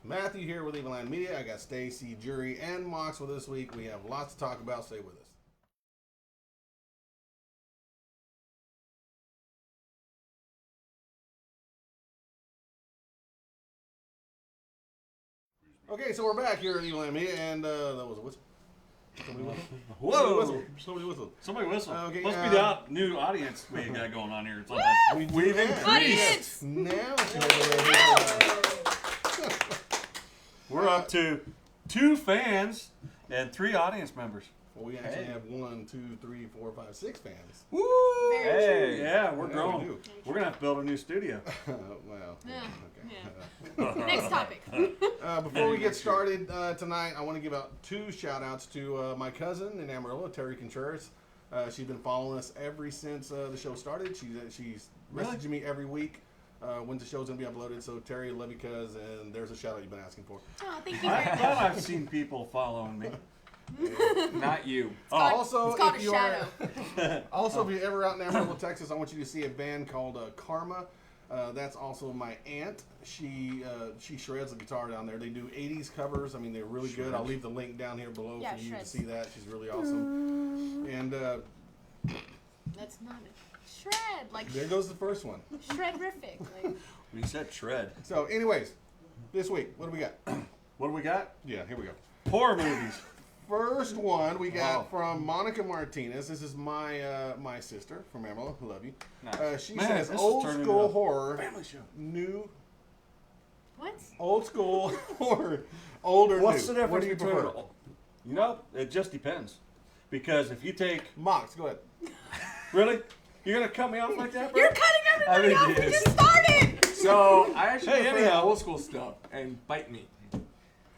Matthew here with Evilann Media. I got Stacy, Jury, and Mox with us this week. We have lots to talk about. Stay with us. Okay, so we're back here at Evilann Media, and that was a whistle. Somebody whistle? Whoa! Somebody whistle. Somebody whistle. Okay, Must be the new audience we got going on here. We've increased. Now We're up to 2 fans and 3 audience members. well, we actually have 1, 2, 3, 4, 5, 6 fans. Woo! Very Hey, yeah, we're Yeah, growing. we do. We're gonna have to build a new studio. Well, Yeah. okay. Next topic. Before we get started tonight, I want to give out 2 shout-outs to my cousin in Amarillo, Terry Contreras. She's been following us ever since the show started. She's messaging me every week when the show's going to be uploaded. So, Terry, love you, cuz, and there's a shout-out you've been asking for. Oh, thank you I very thought much. I've seen people following me. Not you. Also, it's called if a you shadow. if you're ever out in Amarillo, Texas, I want you to see a band called Karma. That's also my aunt. She shreds the guitar down there. They do 80s covers. I mean, they're really good. I'll leave the link down here below Yeah, for you shreds. to see that. She's really awesome. And That's not a shred. Like, there goes the first one. shredrific. Like, We said shred. So, anyways, this week, what do we got? What do we got? Yeah, here we go. Horror movies. First one we got Wow. from Monica Martinez. This is my my sister from Amarillo. Love you. Nice. She Man, says this is old turning school into a horror, family show. new what? old school horror, older What's new. the difference What do you between? prefer? You know, it just depends. Because if you take, Mox, go ahead. really, you're gonna cut me off like that, bro? You're cutting everybody I off. think We he just is. started. So I actually Hey, prefer anyhow. old school stuff and bite me.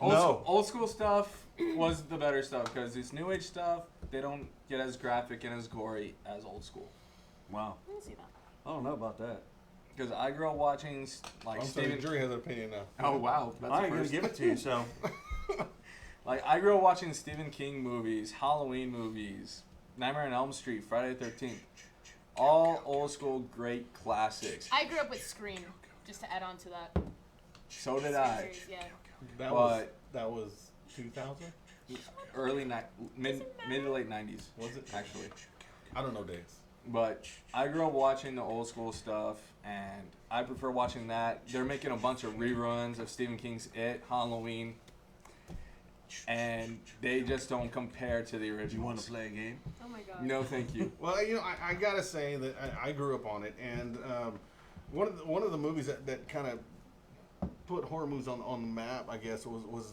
Old school stuff was the better stuff because this new age stuff they don't get as graphic and as gory as old school. Wow. I can see that. I don't know about that. Because I grew up watching like I'm sorry, Stephen. the jury has an opinion now. Oh wow, that's I the ain't gonna first. give it to you, so. Like I grew up watching Stephen King movies, Halloween movies, Nightmare on Elm Street, Friday the 13th, all old school great classics. I grew up with Scream, just to add on to that. So did I. Series, yeah. That was 2000. Mid to late 90s. Was it? Actually? I don't know dates. But I grew up watching the old school stuff, and I prefer watching that. They're making a bunch of reruns of Stephen King's It, Halloween, and they just don't compare to the original. You want to play a game? Oh my god. No, thank you. Well, you know, I gotta say that I grew up on it, and one of the movies that kind of put horror movies on the map, I guess, was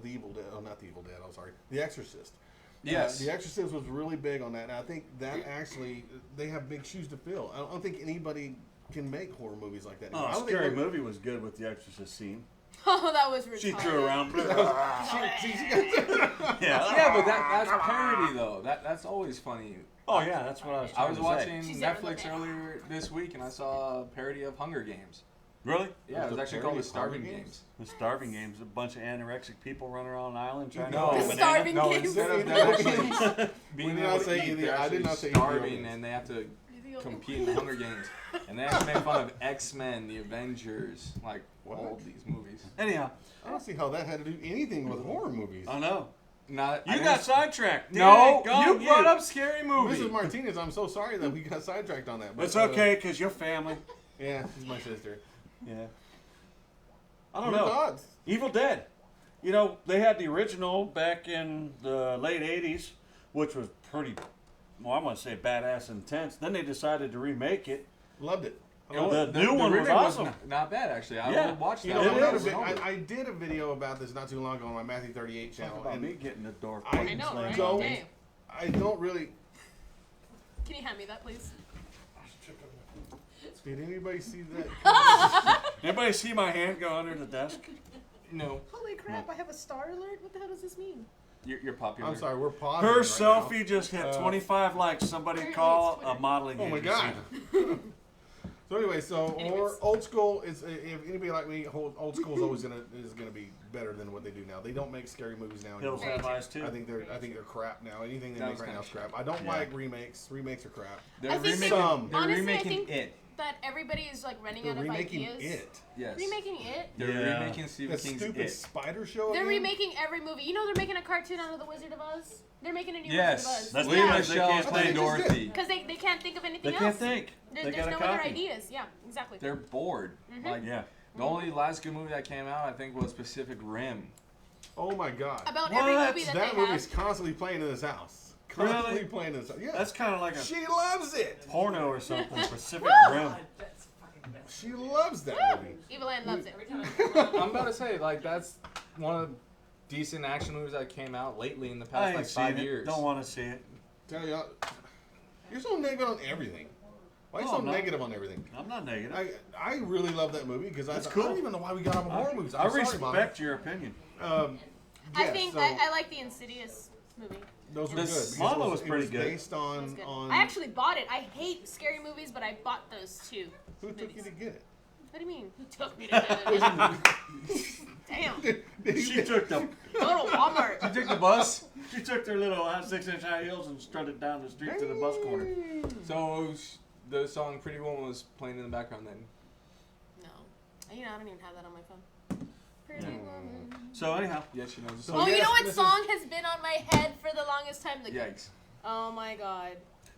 The Evil Dead. Oh, not The Evil Dead. I'm sorry, The Exorcist. Yes. The Exorcist was really big on that, and I think that actually they have big shoes to fill. I don't think anybody can make horror movies like that. Oh, I don't Scary think Movie was good with the Exorcist scene. Oh, that was retarded. She threw around. Yeah, yeah. but that's parody though. That's always funny. Oh yeah, that's what I was I trying was to watching say. She's never Netflix looked at it. earlier this week, and I saw a parody of Hunger Games. Really? Yeah, it was The actually parody called The of Hunger Starving Games? Games. The Starving Games. A bunch of anorexic people running around an island trying No. to The get a Starving banana. Games. Instead of them actually being We did able not to say eat, either- they're I did actually not say starving, Ethiopians. and they have to compete in the Hunger Games. And they actually make fun of X-Men, the Avengers, like all of these movies. Anyhow, I don't see how that had to do anything with horror movies. I know. Not You I got didn't- sidetracked. No, Dang it, you gone brought up Scary Movie. Mrs. Martinez, I'm so sorry that we got sidetracked on that. But, It's okay, because you're family. Yeah, she's my sister. Yeah. I don't Your know. thoughts? Evil Dead. You know, they had the original back in the late 80s, which was pretty, well, I'm going to say badass intense. Then they decided to remake it. Loved it. I You know, loved it. the new one was remake awesome. not bad, actually. I Yeah. would watch that. You know, It when I is. was older. I did a video about this not too long ago on my Matthew 38 Talk channel, about and me getting the door. I I know, slammed right? don't- on me. Damn. I don't really. Can you hand me that, please? Did anybody see that? Anybody see my hand go under the desk? No, Holy crap, I have a star alert? What the hell does this mean? you're popular. I'm sorry, we're pausing. Her right selfie just hit 25 likes. Somebody Apparently call it's a Twitter. modeling Now. Oh my agency. god. So anyway, Anyways. old school is, if anybody like me, old school is always gonna be better than what they do now. They don't make scary movies now Hills anymore. Have Eyes too. I think they're crap now. Anything they That make was right now kinda is crap. I don't Yeah. like remakes. Remakes are crap. They're I think remaking, Some. they're honestly, I remaking think it. that everybody is like running They're out of remaking ideas. it. Yes. Remaking it? They're Yeah. remaking Stephen That King's stupid It. spider show. They're again? remaking every movie. You know they're making a cartoon out of the Wizard of Oz. They're making a new Yes. Wizard of Oz. That's William because they Michelle can't is playing think. Dorothy. Because they can't think of anything They else. can't think. They There's got no a other copy. ideas. Yeah, exactly. They're bored. Like Yeah. the only last good movie that came out, I think, was Pacific Rim. Oh my god. About every What? movie that That they movie's have. constantly playing in his house. Constantly Really? playing in his house. Yeah. That's kind of like a She loves it. porno or something. Pacific Rim. That's fucking best. She loves that movie. Evilann loves it. Every time I I'm about to say, like, that's one of the decent action movies that came out lately in the I past ain't like seen 5 it. years. Don't want to see it. Tell you, you're so negative on everything. Why are you No, so I'm not. negative on everything? I'm not negative. I really love that movie because That's I cool. don't even know why we got off of horror movies. I I'm sorry, Mom. respect your opinion. I yes, think so I like the Insidious movie. those were This- good. because Mama it was pretty it good. Based It was on good. on I actually bought it. I hate scary movies, but I bought those too. who took you to get it? What do you mean? Who took me to it? Damn. She took the Go to Walmart. You took the bus. she took their little 6-inch high heels and strutted down the street to the bus corner. So the song "Pretty Woman" was playing in the background then. No. You know, I don't even have that on my phone. Pretty woman. So anyhow, Yes, she knows the So song. Oh, you yes, know what this song has been on my head for the longest time? The Yikes. Oh my god.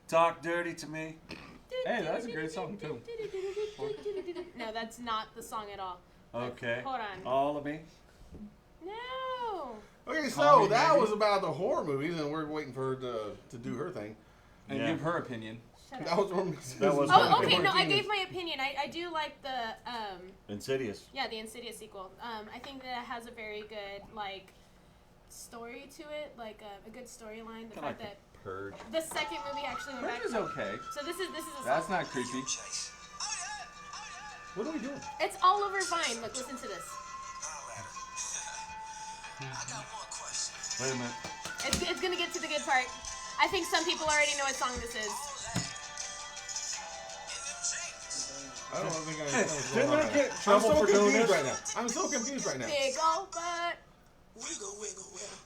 talk dirty to me. Hey, that's a great song too. No, that's not the song at all. Okay. Hold on. All of me. No. Okay, Call so me that maybe. was about the horror movies, and we're waiting for her to do her thing. And Yeah. give her opinion. Shut That up. was That was Oh, Monica okay. No, I Martinez. gave my opinion. I do like the Insidious. yeah, the Insidious sequel. I think that it has a very good like story to it, like a good storyline. The Kinda fact like that Purge. the second movie actually went Purge back. is okay. So this is a That's song. not creepy. What are we doing? It's all over Vine. Look, listen to this. Wait a minute. It's gonna get to the good part. I think some people already know what song this is. I don't think I Hey, understand what's didn't going I on. get in I'm trouble so for doing confused this? right now. I'm so confused right now. Big ol' butt. Wiggle, wiggle, wiggle.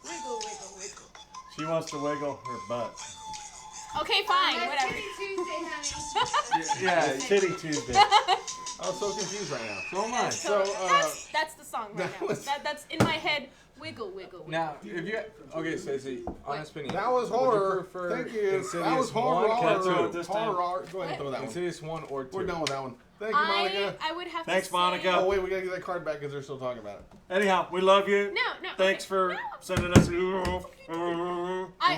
Wiggle, wiggle, wiggle. She wants to wiggle her butt. Okay, fine, whatever. Yeah. Titty Tuesday. I'm so confused right now. So am I. So, that's the song right that now. was- That's in my head. Wiggle, wiggle, wiggle. Now, if you okay, Stacey, honest opinion. that was would you horror. prefer Thank you. Insidious That was horror. 1, Can I throw it this time? Horror. Go ahead and throw that one. Insidious 1 or 2? We're done with that one. Thank you, Monica. I would have Thanks, to say, Monica. Oh wait, we gotta get that card back because they're still talking about it. Anyhow, we love you. No. Thanks okay. for No. sending us.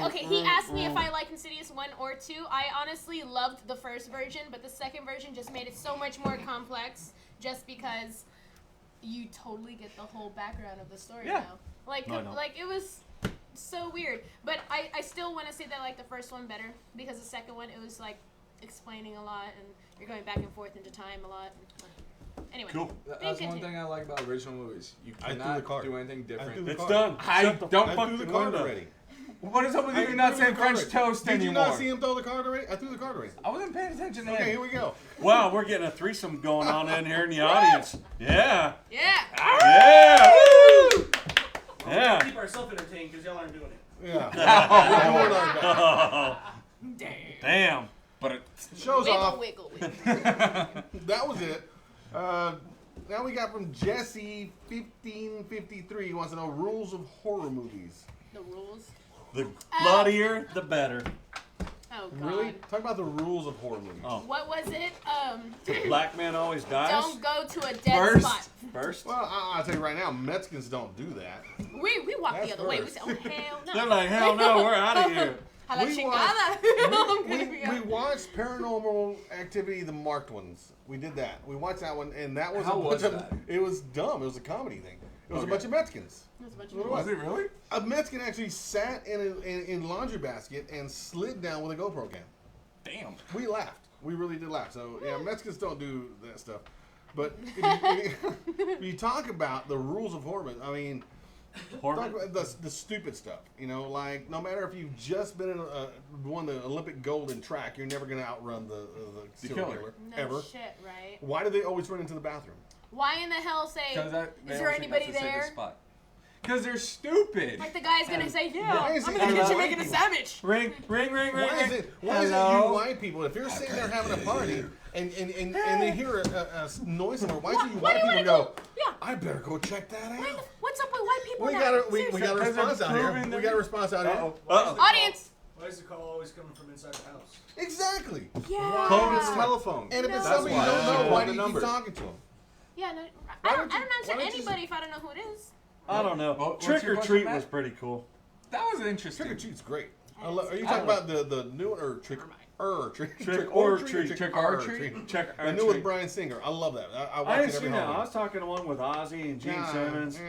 Okay, he asked me if I like Insidious 1 or 2. I honestly loved the first version, but the second version just made it so much more complex just because you totally get the whole background of the story Yeah. now. Like, No, I don't. like it was so weird. But I still want to say that I like the first one better because the second one, it was like explaining a lot and you're going back and forth into time a lot. Anyway. Cool. That's one thing I like about original movies. You I threw the cannot card. do anything I threw different. the It's card. done. I Shut the don't I fuck threw the fucking card window. already. What is up with I you threw not the saying card French already. toast Did anymore? you not see him throw the card already? I threw the card already. I wasn't paying attention Okay, then. here we go. Wow, we're getting a threesome going on in here in the audience. Yeah. Yeah. Yeah. Woo! Yeah. Keep ourselves entertained because y'all aren't doing it. Yeah. We're doing our best. Damn. But it, Show's Wiggle, off. wiggle, wiggle. That was it. Now we got from Jesse 1553. He wants to know rules of horror movies. The rules. The bloodier, the better. Oh, God. Really? Talk about the rules of horror movies. Oh, What was it? black man always dies. Don't go to a dead First. spot. First. Well, I'll tell you right now, Mexicans don't do that. We walk That's the other way. We first. say, oh, hell no. They're like, hell no, we're out of here. A la We chingada. I'm gonna be We out. watched Paranormal Activity, the marked ones. We did that. We watched that one, and that was How a bunch was of. that? It was dumb. It was a comedy thing. It was a Okay. bunch of Mexicans. There's a bunch of What people. was was it really? A Mexican actually sat in laundry basket and slid down with a GoPro cam. Damn. We laughed. We really did laugh. So yeah, Mexicans don't do that stuff. But if you talk about the rules of horror, I mean, Horror. talk about the stupid stuff. You know, like no matter if you've just been in won the Olympic gold in track, you're never going to outrun the serial killer. killer No ever. shit, right? Why do they always run into the bathroom? Why in the hell say, Because is there anybody there? Because they're stupid. Like the guy's gonna say, why yeah, is I'm it in the you kitchen white making a people? sandwich. Ring. Why is it you Hello? white people, if you're sitting there having a party and they hear a noise somewhere, why do you Why white do you people wanna go, Yeah. I better go check that out? What's up with white people We now? got a Seriously. response out here. proving We that- got a response out here. Uh-oh. Audience. Why is the call always coming from inside the house? Exactly. Yeah. Call his telephone. And if it's No. somebody you That's don't why. know, why The do you keep number. talking to them? Yeah, no, Why I don't don't you- answer why don't you anybody if I don't know who it is. I don't know. What's Trick your or question, treat Matt? was pretty cool. That was interesting. Trick or treat's great. Are you I talking don't- about the new one or trick or treat? Trick or treat. Trick Trick or or treat. treat. Check The new with Brian Singer. I love that. I watch I it didn't see every that. I Halloween. was talking to one with Ozzy and Gene Simmons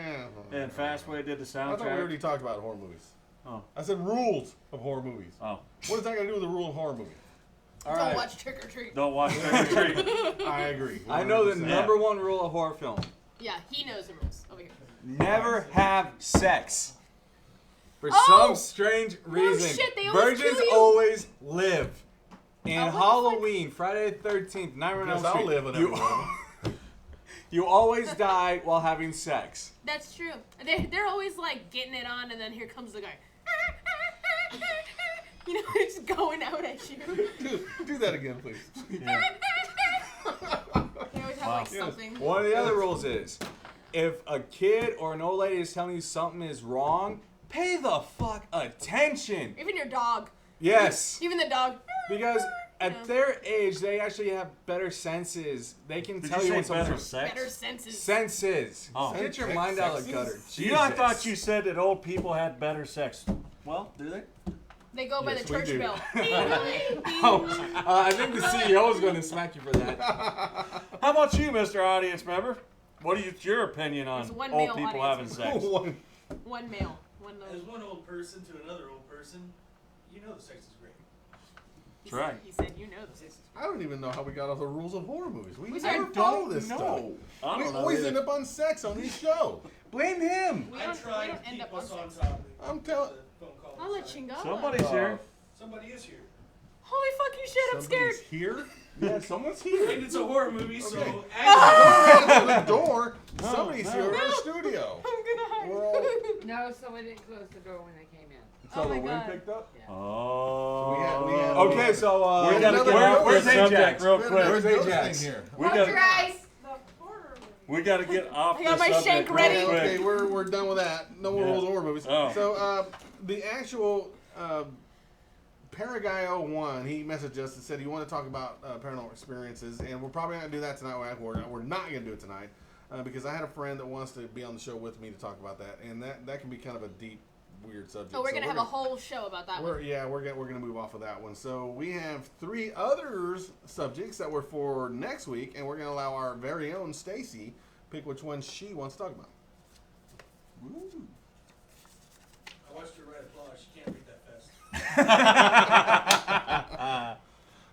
and Fastway did the I thought we soundtrack. already talked about horror movies. Oh. I said rules of horror movies. Oh. What is that got to do with the rule of horror movie? All Don't right. watch Trick or Treat. Don't watch Trick or Treat. I agree. I know the 100%. number one rule of horror film. Yeah, he knows the rules over here. Never have sex. For Oh! some strange reason, shit, they always virgins kill you. always live. In Oh, what the Halloween, Friday the 13th, Nightmare on Elm Yes, I'll Street, live in you, everyone. you always die while having sex. That's true. They're always like getting it on, and then here comes the guy. You know, it's going out at you. Do that again, please. Yeah. They always have Wow. like something. One of the other rules is, if a kid or an old lady is telling you something is wrong, pay the fuck attention. Even your dog. Yes. Even the dog. Because Yeah. at their age, they actually have better senses. They can Did tell you you when say better something's sex? Better senses. senses. Oh. Get your mind out of the gutter. You know, I Jesus. thought you said that old people had better sex. Well, do they? They go by Yes, the we church do. bell. Oh, I think the CEO is going to smack you for that. How about you, Mr. Audience Member? What is your opinion on There's one old male people audience having sex? One. One male. One As little. one old person to another old person, you know the sex is great. He That's right. said- He said, "You know the sex." I don't even know how we got off the rules of horror movies. We We never said follow this stuff. know. I We don't know always either. end up on sex on this show. Blame him. We I don't tried to end keep up on us on sex. topic. I'm telling. The phone call I'll let was you fine. go. Somebody's here. Somebody is here. Holy fucking shit! I'm scared. Somebody's here. Yeah, someone's here. And it's a horror movie, so Okay. actually, Don't answer the door. Somebody's no. here in our studio. I'm gonna hide. We're all- No, someone didn't close the door when they came in. So Oh the my wind God. picked up? Oh. We had- Okay, so We gotta another get off ghost the where's subject Ajax? real we had quick. another Where's ghost Ajax? thing here. We Close gotta, your eyes. we gotta get off I the got my subject shank real ready. quick. Okay, we're done with that. No more Yeah. rules of horror movies. Oh. So the actual Paraguay01, he messaged us and said he wanted to talk about paranormal experiences, and we're probably not gonna do that tonight. We're not gonna do it tonight because I had a friend that wants to be on the show with me to talk about that, and that can be kind of a deep, weird subject. Oh, we're So gonna have a whole show about that one. we're gonna move off of that one. So we have 3 other subjects that were for next week, and we're gonna allow our very own Stacy pick which one she wants to talk about. I watched her write applause. She can't read that fast.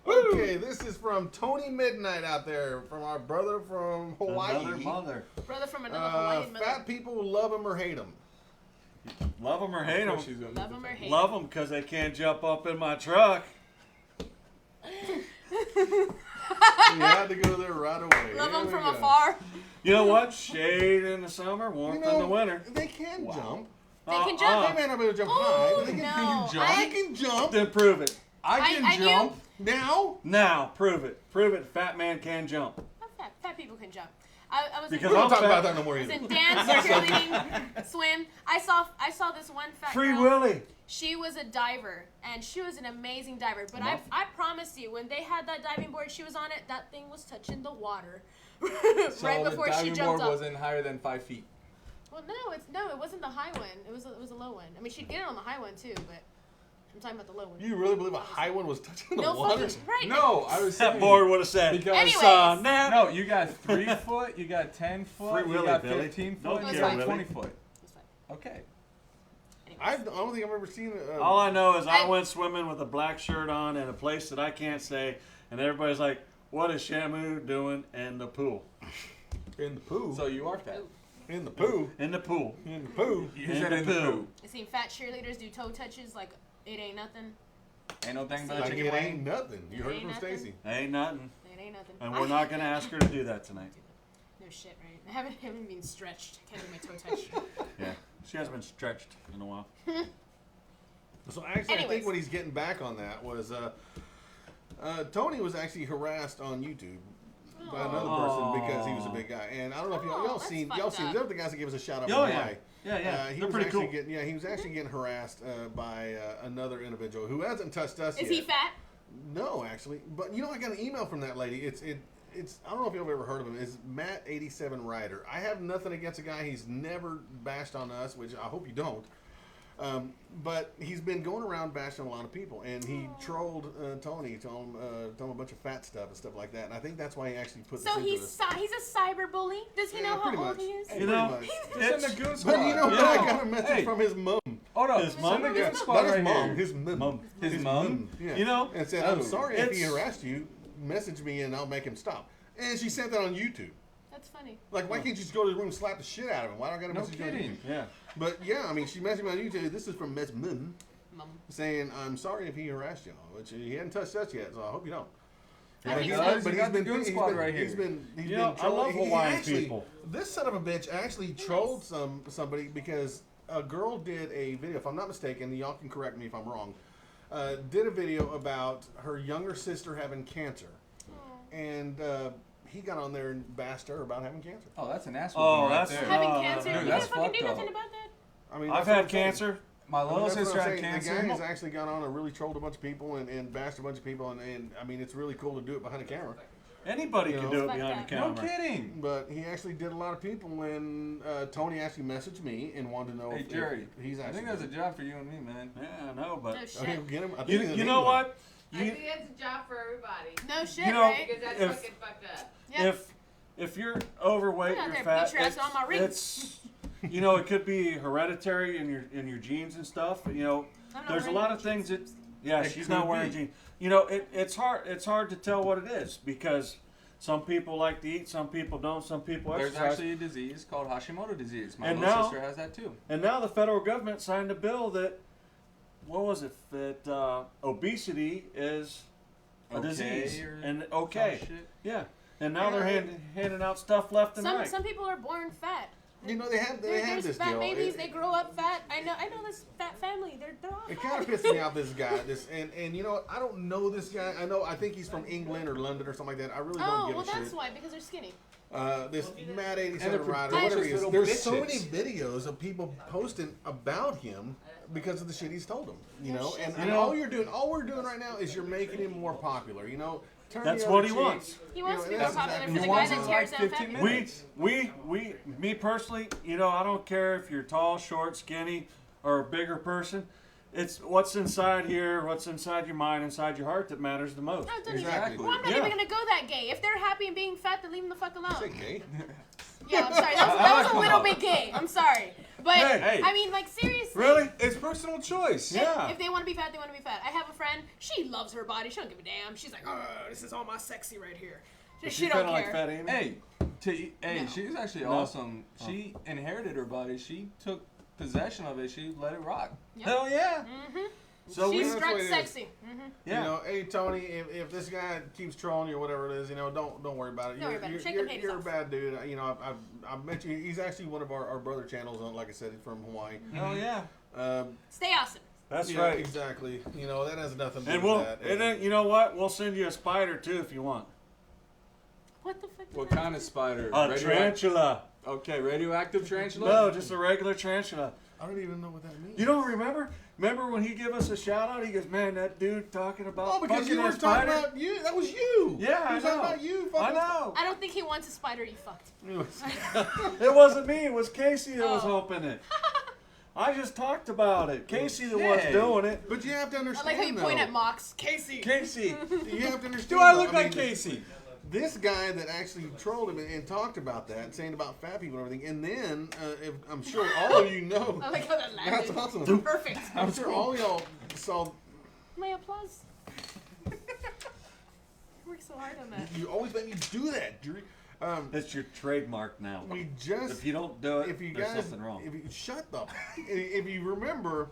Okay, this is from Tony Midnight out there, from our brother from Hawaii. Another mother. Brother from another Hawaiian mother. Fat people love him or hate him. Love them or hate them. Love him or hate Love them because they can't jump up in my truck. You had to go there right away. Love Here him we from go. afar. You know what? Shade in the summer, You warmth know, in the winter. they can jump. They can jump. They may not be able to jump high, but they can, no. jump. I- They can jump. Then prove it. I can I knew- jump. Now, Now, prove it. Prove it. Fat man can jump. Fat people can jump. I was Because we don't I'm talk fat. about that no more I was either. in dance, cheerleading, swim. I saw this one fat Free girl. Willy. She was a diver, and she was an amazing diver. But I promise you, when they had that diving board, she was on it. That thing was touching the water So right the before she diving jumped board off. wasn't higher than 5 feet. Well, no, it wasn't the high one. It was a low one. I mean, she'd get it on the high one too, but I'm talking about the low one. you really believe a high one was touching the no water? fucking right. No, I was That saying. board would have said, Because Anyways. Nah. no, you got 3 foot, you got 10 foot, Free you Willy, got Billy. 15 Don't foot, you care, got Willy. 20 foot. It's fine. Okay. I don't think I've ever seen. All I know is I I- went swimming with a black shirt on in a place that I can't say, and everybody's like, what is Shamu doing in the pool? in the poo. So you are fat. In the poo. In the pool. In the poo. You In said the in the poo. poo. I seen fat cheerleaders do toe touches like it ain't nothing. Ain't no thing but a Like chicken it wing. ain't nothing. You heard it Ain't from nothing. Stacy. Ain't nothing. It ain't nothing. And we're not going to ask her to do that tonight. No shit, right? I haven't been stretched. I can't do my toe touch. Yeah. She hasn't been stretched in a while. So actually, I Anyways. think what he's getting back on that was Tony was actually harassed on YouTube by another person because he was a big guy. And I don't know if y'all that's seen fucked up. they're the guys that gave us a shout out. Oh, from yeah. Hawaii. Yeah. He They're was pretty actually cool. he was actually getting harassed by another individual who hasn't touched us yet. Is he fat? No, actually. But I got an email from that lady. It's I don't know if you've ever heard of him. It's Matt87 Ryder. I have nothing against the guy. He's never bashed on us, which I hope you don't. But he's been going around bashing a lot of people, and he trolled Tony, told him a bunch of fat stuff and stuff like that. And I think that's why he actually put So this into he's this. he's a cyber bully. Does he know pretty how old much. he is? You know, Pretty much. it's Send the goon But you know squad. what? I Yeah. got a message Hey. from his mom. Hold on. His mom? Send the goon His squad Not his right mom. here. His mom. Mom. His mom? Yeah. You know, And said, I'm Oh. sorry if he It's- harassed you. Message me and I'll make him stop. And she sent that on YouTube. That's funny. Like, why can't you just go to the room and slap the shit out of him? Why don't I got a No message on kidding. YouTube? yeah. But yeah, I mean, she messaged me on YouTube. This is from Miss Mum Mom. saying, I'm sorry if he harassed y'all, which he hadn't touched us yet, so I hope you don't. I think he so. does. You got the goon squad right He's here. been You know, I trolling- love he Hawaiian actually- people. This son of a bitch actually trolled somebody because a girl did a video, if I'm not mistaken, y'all can correct me if I'm wrong, did a video about her younger sister having cancer. And he got on there and bashed her about having cancer. Oh, that's an ass Oh, whooping right that's- there. Having Oh, cancer? dude, You that's can't fucking do fucked nothing up. about that. I mean, I've that's what had I'm saying. cancer. My I mean, little that's what sister I'm had saying. cancer. The guy has actually gone on and really trolled a bunch of people and bashed a bunch of people, and I mean, it's really cool to do it behind a camera. Anybody You can know? do it Fuck behind the that. No camera. kidding. But he actually did a lot of people, and Tony actually messaged me and wanted to know Hey if Jerry, he's I actually. think that's a job for you and me, man. Yeah, I know, but No shit. Okay, get him. I think you, he's in you know England. what? I You, think that's a job for everybody. No shit, You know, right? Because that's If- fucking fucked up. Yeah. if you're overweight, Get out you're there, fat. beat your ass on my ring. It's you know, it could be hereditary in your genes and stuff. You know, I'm not there's a wearing lot any of things that. jeans. Yeah, It she's could not wearing be. jeans. You know, it's hard to tell what it is because some people like to eat, some people don't, some people There's exercise. actually a disease called Hashimoto disease. My And little now- sister has that too. And now the federal government signed a bill that, what was it? That obesity is a disease or and some okay, shit. yeah. And now Yeah, they're handing out stuff left and right. Some people are born fat. You know, they have There's this fat deal. babies. They grow up fat. I know this fat family. They're all It fat. kind of pisses me off. This guy, and you know what? I don't know this guy. I think he's from England or London or something like that. I really don't Oh, give well, a shit. that's why, because they're skinny. This Matt 87 And they're Rider, whatever he is. pretentious There's little so many bitches. videos of people posting about him because of the shit he's told them. You No know, shit. and You know- all we're doing right now is you're making him more popular. You know, turn That's the what other he cheek. wants. He wants to be You more know, popular that's for exactly the what guy he that wants. tears down fat 15 people. minutes. Me personally, you know, I don't care if you're tall, short, skinny, or a bigger person. It's what's inside here, what's inside your mind, inside your heart that matters the most. No, don't Exactly. even. Well, I'm not Yeah. even gonna go that gay. If they're happy and being fat, then leave them the fuck alone. Say gay. Yeah, I'm sorry. That was a little bit gay. I'm sorry, but Hey. I mean, like seriously. Really? It's personal choice. Yeah. If they want to be fat, they want to be fat. I have a friend. She loves her body. She don't give a damn. She's like, oh, this is all my sexy right here. She don't kinda like care. Fat Amy? Hey, No. she's actually No. awesome. She inherited her body. She took possession of it. She let it rock. Yep. Hell yeah. Mm-hmm. So She we, that's what struts it is. sexy. Mm-hmm. yeah. You know, hey Tony, if this guy keeps trolling you or whatever it is, you know, don't worry about it. Don't worry about it. Shake them haters you're a off. bad dude. You know, I've met you. He's actually one of our brother channels. Like I said, he's from Hawaii. Hell yeah. Stay awesome. That's Yeah, right. exactly. You know, that has nothing to do And with we'll, that. and then, you know what? We'll send you a spider too if you want. What the fuck? did What that kind of do? spider? A tarantula. Okay, radioactive tarantula? No, just a regular tarantula. I don't even know what that means. You don't remember? Remember when he gave us a shout out? He goes, "Man, that dude talking about Oh, because fucking you were that talking spider." about you. That was you. Yeah, he was I talking know. about you. I Fucking know. I don't think he wants a spider you fucked. It wasn't me. It was Casey that was Oh. hoping it. I just talked about it. Casey that was Hey. doing it. But you have to I understand. like how you though. point at Mox. Casey. Casey. You have to understand. Do I though, look like mean, Casey? This guy that actually trolled him and talked about that, saying about fat people and everything, and then if, I'm sure all of you know. I like how that landed. That's awesome. Perfect. I'm sure all y'all saw. My applause. I worked so hard on that. You always let me do that, Drew. That's your trademark now. We just. If you don't do it, If you there's guys, something wrong. if you shut up. If you remember,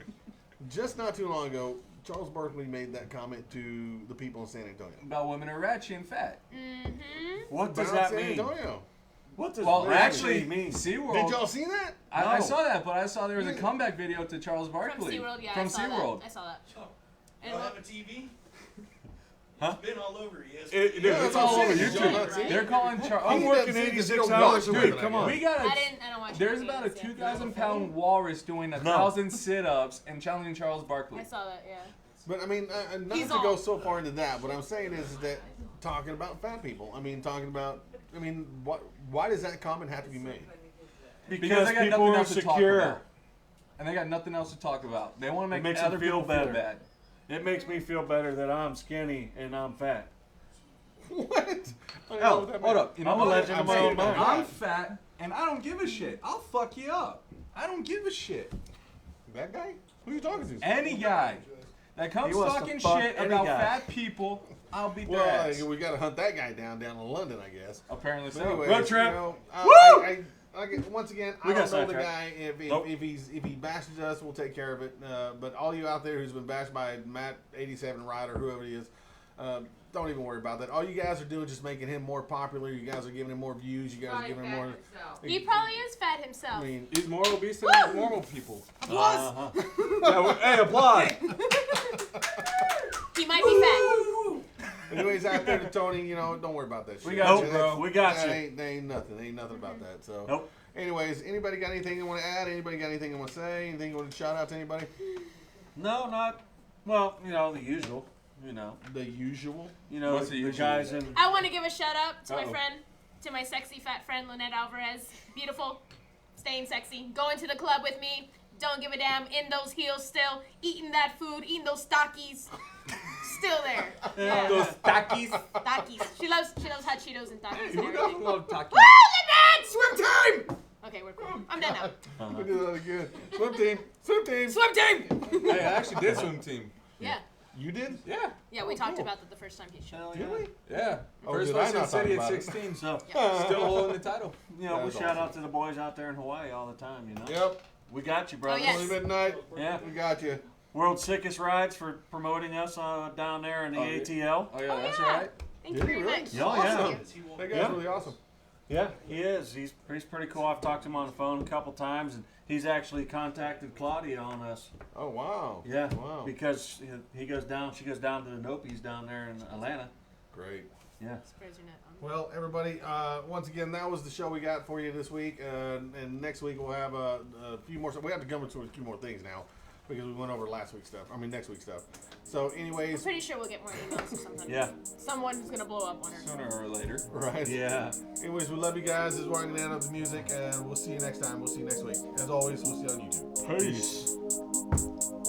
just not too long ago, Charles Barkley made that comment to the people in San Antonio. About women are ratchet and fat. Mm-hmm. What does About that San mean? Antonio. What does Well, that actually, mean? SeaWorld. Did y'all see that? I No. saw that, but I saw there was a comeback video to Charles From Barkley. SeaWorld, yeah, From I saw SeaWorld. that. I saw that. Yo, And you don't what- have a TV? Huh? It's been all over ESPN. It's all over Did y'all not YouTube. see it? They're calling He I'm doesn't working see it 'cause he 86 don't hours a watch week. it, Come I on. We got I don't watch There's any about a games, yeah. 2,000-pound walrus doing 1,000 sit-ups and challenging Charles Barkley. I saw that, yeah. But I mean, not He's to go all- so far into that. What I'm saying is that talking about fat people. I mean, why does that comment have to be made? Because they got people nothing are else to talk secure. about. And they got nothing else to talk about. They want to make makes other them feel people feel better. bad. It makes me feel better that I'm skinny and I'm fat. What? I don't know Hell, what that hold means. up. You know I'm a what? legend of my saying own mind. I'm fat and I don't give a shit. I'll fuck you up. I don't give a shit. That guy? Who are you talking to? Any guy that comes He wants to talking fuck shit any about guy. fat people, I'll beat their Well, ass. we got to hunt that guy down in London, I guess. Apparently But so. anyways, Road trip. You know, Woo! once again, We I got don't know the sidetracked. guy. If Nope. if he bashes us, we'll take care of it. But all you out there who's been bashed by Matt 87 Ryder, whoever he is, don't even worry about that. All you guys are doing is just making him more popular. You guys are giving him more views. You guys are Probably giving him fat more. himself. He probably is fat himself. I mean, He's more obese than normal people. Uh-huh. Hey, applaud. He might be fat. anyways, out there to Tony, don't worry about that shit. We got you, That- bro. We got that you. ain't nothing. Ain't nothing about that. So. Nope. Anyways, anybody got anything you want to add? Anybody got anything you want to say? Anything you want to shout out to anybody? No, not. Well, the usual. The usual. What's the the usual? guys in. I want to give a shout out to my Uh-oh. friend, to my sexy fat friend Lynette Alvarez. Beautiful, staying sexy, going to the club with me. Don't give a damn. In those heels, still eating that food, eating those Takis. Still there. Yeah. Those Takis. Takis. She loves hot Cheetos and Takis and Who everything. doesn't love Takis? Woo, Lynette! Swim time! Okay, we're cool. I'm done now. We do that again. Swim team. Swim team. Swim team. Hey, I actually did swim team. Yeah. You did? Yeah. Yeah, we talked cool. about that the first time he showed. Hell Did yeah. we? Yeah. Oh, First did I place in not the city talk at about it? 16. So, Still holding the title. we That's shout out awesome. to the boys out there in Hawaii all the time, Yep. We got you, brother. yes. Only midnight. Yeah. We got you. World's Sickest Rides for promoting us down there in the Oh, yeah. ATL. Oh, yeah, Oh, that's yeah. right. Thank Did you he very really? much. Oh, yeah. Awesome. He won't- That guy's Yeah. really awesome. Yeah, he is. He's pretty cool. I've talked to him on the phone a couple times, and he's actually contacted Claudia on us. Oh, wow. Yeah, Wow. because she goes down to the Nopes down there in Atlanta. Great. Yeah. Spreads your net on. Well, everybody, once again, that was the show we got for you this week. And next week we'll have a few more. We have to come into a few more things now because we went over next week's stuff. So, I'm anyways, pretty sure we'll get more emails or something. Yeah. Someone's gonna blow up on her. Sooner or later. right? Yeah. Anyways, we love you guys. This is where I'm going to end up the music. And we'll see you next time. We'll see you next week. As always, we'll see you on YouTube. Peace.